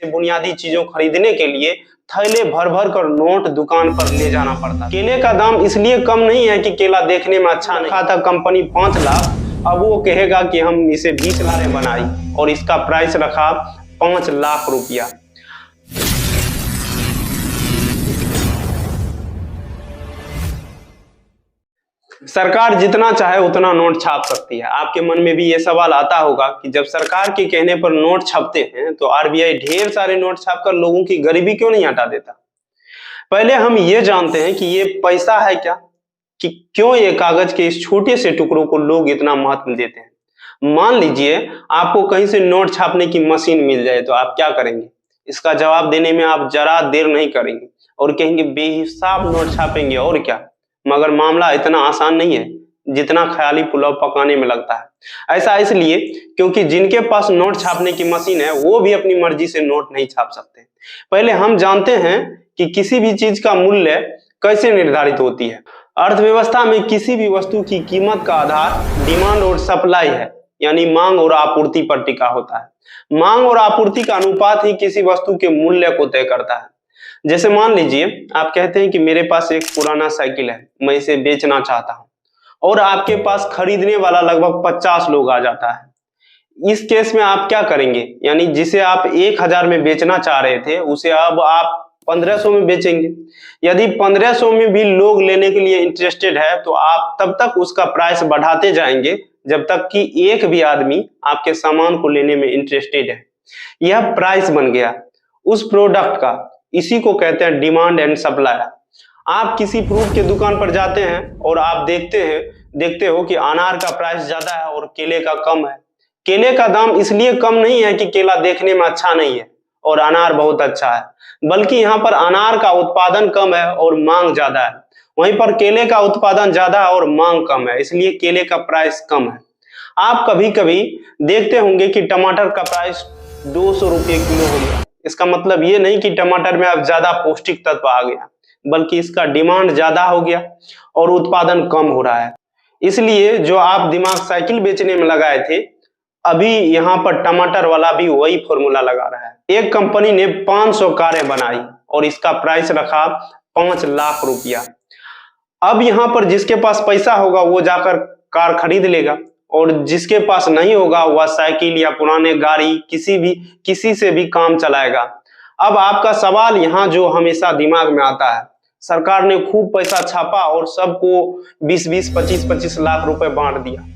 से बुनियादी चीजों खरीदने के लिए थैले भर भर कर नोट दुकान पर ले जाना पड़ता। केले का दाम इसलिए कम नहीं है कि केला देखने में अच्छा नहीं था कंपनी 5 लाख, अब वो कहेगा कि हम इसे 20 लाख में बनाई और इसका प्राइस रखा 5 लाख रुपया। सरकार जितना चाहे उतना नोट छाप सकती है। आपके मन में भी ये सवाल आता होगा कि जब सरकार के कहने पर नोट छपते हैं तो आरबीआई ढेर सारे नोट छापकर लोगों की गरीबी क्यों नहीं हटा देता। पहले हम ये जानते हैं कि ये पैसा है क्या, कि क्यों ये कागज के इस छोटे से टुकड़ों को लोग इतना महत्व देते हैं। मान लीजिए आपको कहीं से नोट छापने की मशीन मिल जाए तो आप क्या करेंगे। इसका जवाब देने में आप जरा देर नहीं करेंगे और कहेंगे बेहिसाब नोट छापेंगे और क्या। मगर मामला इतना आसान नहीं है जितना ख्याली पुलाव पकाने में लगता है। ऐसा इसलिए क्योंकि जिनके पास नोट छापने की मशीन है वो भी अपनी मर्जी से नोट नहीं छाप सकते। पहले हम जानते हैं कि किसी भी चीज का मूल्य कैसे निर्धारित होती है। अर्थव्यवस्था में किसी भी वस्तु की कीमत का आधार डिमांड और सप्लाई है, यानी मांग और आपूर्ति पर टिका होता है। मांग और आपूर्ति का अनुपात ही किसी वस्तु के मूल्य को तय करता है। जैसे मान लीजिए आप कहते हैं कि मेरे पास एक पुराना साइकिल है, मैं इसे बेचना चाहता हूं, और आपके पास खरीदने वाला लगभग 50 लोग आ जाता है। इस केस में आप क्या करेंगे, यानी जिसे आप 1000 में बेचना चाह रहे थे उसे अब आप 1500 में बेचेंगे। यदि 1500 में भी लोग लेने के लिए इंटरेस्टेड है तो आप तब तक उसका प्राइस बढ़ाते जाएंगे जब तक कि एक भी आदमी आपके सामान को लेने में इंटरेस्टेड है। यह प्राइस बन गया उस प्रोडक्ट का। इसी को कहते हैं डिमांड एंड सप्लाई। आप किसी फ्रूट के दुकान पर जाते हैं और आप देखते हो कि अनार का प्राइस ज्यादा है और केले का कम है। केले का दाम इसलिए कम नहीं है कि केला देखने में अच्छा नहीं है और अनार बहुत अच्छा है, बल्कि यहाँ पर अनार का उत्पादन कम है और मांग ज्यादा है। वहीं पर केले का उत्पादन ज्यादा है और मांग कम है, इसलिए केले का प्राइस कम है। आप कभी कभी देखते होंगे कि टमाटर का प्राइस 200 रुपये किलो हो गया। इसका मतलब ये नहीं कि टमाटर में अब ज्यादा पौष्टिक तत्व आ गया, बल्कि इसका डिमांड ज्यादा हो गया और उत्पादन कम हो रहा है। इसलिए जो आप दिमाग साइकिल बेचने में लगाए थे, अभी यहाँ पर टमाटर वाला भी वही फॉर्मूला लगा रहा है। एक कंपनी ने 500 कारें बनाई और इसका प्राइस रखा 5 लाख रुपया। अब यहाँ पर जिसके पास पैसा होगा वो जाकर कार खरीद लेगा और जिसके पास नहीं होगा वह साइकिल या पुराने गाड़ी किसी से भी काम चलाएगा। अब आपका सवाल यहाँ जो हमेशा दिमाग में आता है, सरकार ने खूब पैसा छापा और सबको 20-20, 25-25 लाख रुपए बांट दिया।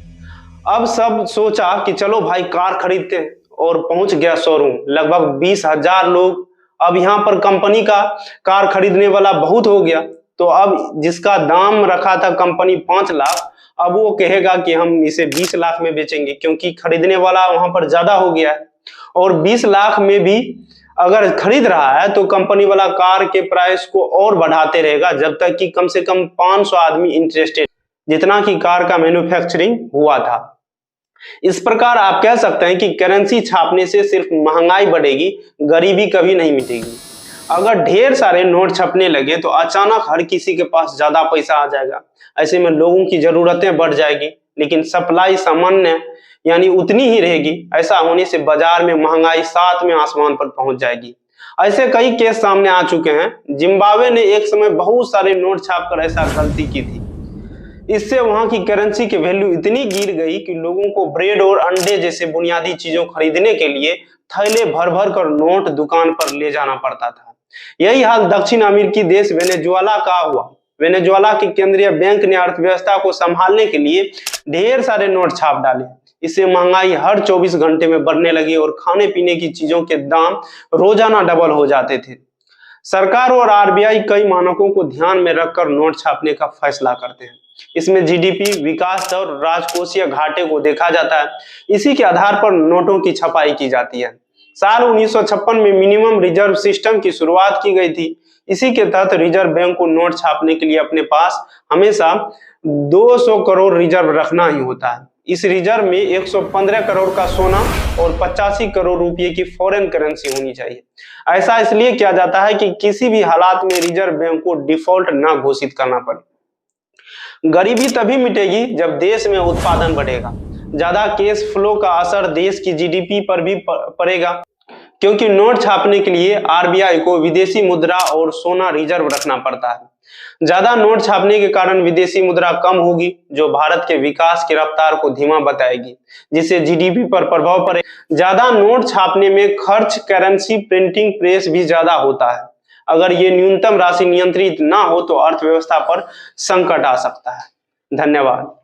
अब सब सोचा कि चलो भाई कार खरीदते हैं और पहुंच गया शोरूम, लगभग 20,000 लोग। अब यहाँ पर कंपनी का कार खरीदने वाला बहुत हो गया, तो अब जिसका दाम रखा था कंपनी 5 लाख, अब वो कहेगा कि हम इसे 20 लाख में बेचेंगे क्योंकि खरीदने वाला वहां पर ज्यादा हो गया है। और 20 लाख में भी अगर खरीद रहा है तो कंपनी वाला कार के प्राइस को और बढ़ाते रहेगा जब तक कि कम से कम 500 आदमी इंटरेस्टेड, जितना कि कार का मैन्युफैक्चरिंग हुआ था। इस प्रकार आप कह सकते हैं कि करेंसी छापने से सिर्फ महंगाई बढ़ेगी, गरीबी कभी नहीं मिटेगी। अगर ढेर सारे नोट छपने लगे तो अचानक हर किसी के पास ज्यादा पैसा आ जाएगा। ऐसे में लोगों की जरूरतें बढ़ जाएगी, लेकिन सप्लाई सामान्य यानी उतनी ही रहेगी। ऐसा होने से बाजार में महंगाई 7वें आसमान पर पहुंच जाएगी। ऐसे कई केस सामने आ चुके हैं। जिम्बाब्वे ने एक समय बहुत सारे नोट छापकर ऐसा गलती की थी। इससे वहां की करेंसी की वैल्यू इतनी गिर गई कि लोगों को ब्रेड और अंडे जैसे बुनियादी चीजों खरीदने के लिए थैले भर भर कर नोट दुकान पर ले जाना पड़ता था। यही हाल दक्षिण अमेरिकी देश वेनेजुएला का हुआ। वेनेजुएला के केंद्रीय बैंक ने अर्थव्यवस्था को संभालने के लिए ढेर सारे नोट छाप डाले। इससे महंगाई हर 24 घंटे में बढ़ने लगी और खाने पीने की चीजों के दाम रोजाना डबल हो जाते थे। सरकार और आरबीआई कई मानकों को ध्यान में रखकर नोट छापने का फैसला करते हैं। इसमें जीडीपी, विकास दर, राजकोषीय घाटे को देखा जाता है। इसी के आधार पर नोटों की छपाई की जाती है। साल 1956 में मिनिमम रिजर्व सिस्टम की शुरुआत की गई थी। इसी के तहत रिजर्व बैंक को नोट छापने के लिए अपने पास हमेशा 200 करोड़ रिजर्व रखना ही होता है। इस रिजर्व में 115 करोड़ का सोना और 85 करोड़ रुपए की फॉरेन करेंसी होनी चाहिए। ऐसा इसलिए किया जाता है कि किसी भी हालात में रिजर्व बैंक को डिफॉल्ट ना घोषित करना पड़े। गरीबी तभी मिटेगी जब देश में उत्पादन बढ़ेगा। ज्यादा कैश फ्लो का असर देश की जीडीपी पर भी पड़ेगा। क्योंकि नोट छापने के लिए आरबीआई को विदेशी मुद्रा और सोना रिजर्व रखना पड़ता है। ज्यादा नोट छापने के कारण विदेशी मुद्रा कम होगी, जो भारत के विकास की रफ्तार को धीमा बताएगी, जिससे जीडीपी पर प्रभाव पड़े। ज्यादा नोट छापने में खर्च करेंसी प्रिंटिंग प्रेस भी ज्यादा होता है। अगर ये न्यूनतम राशि नियंत्रित ना हो तो अर्थव्यवस्था पर संकट आ सकता है। धन्यवाद।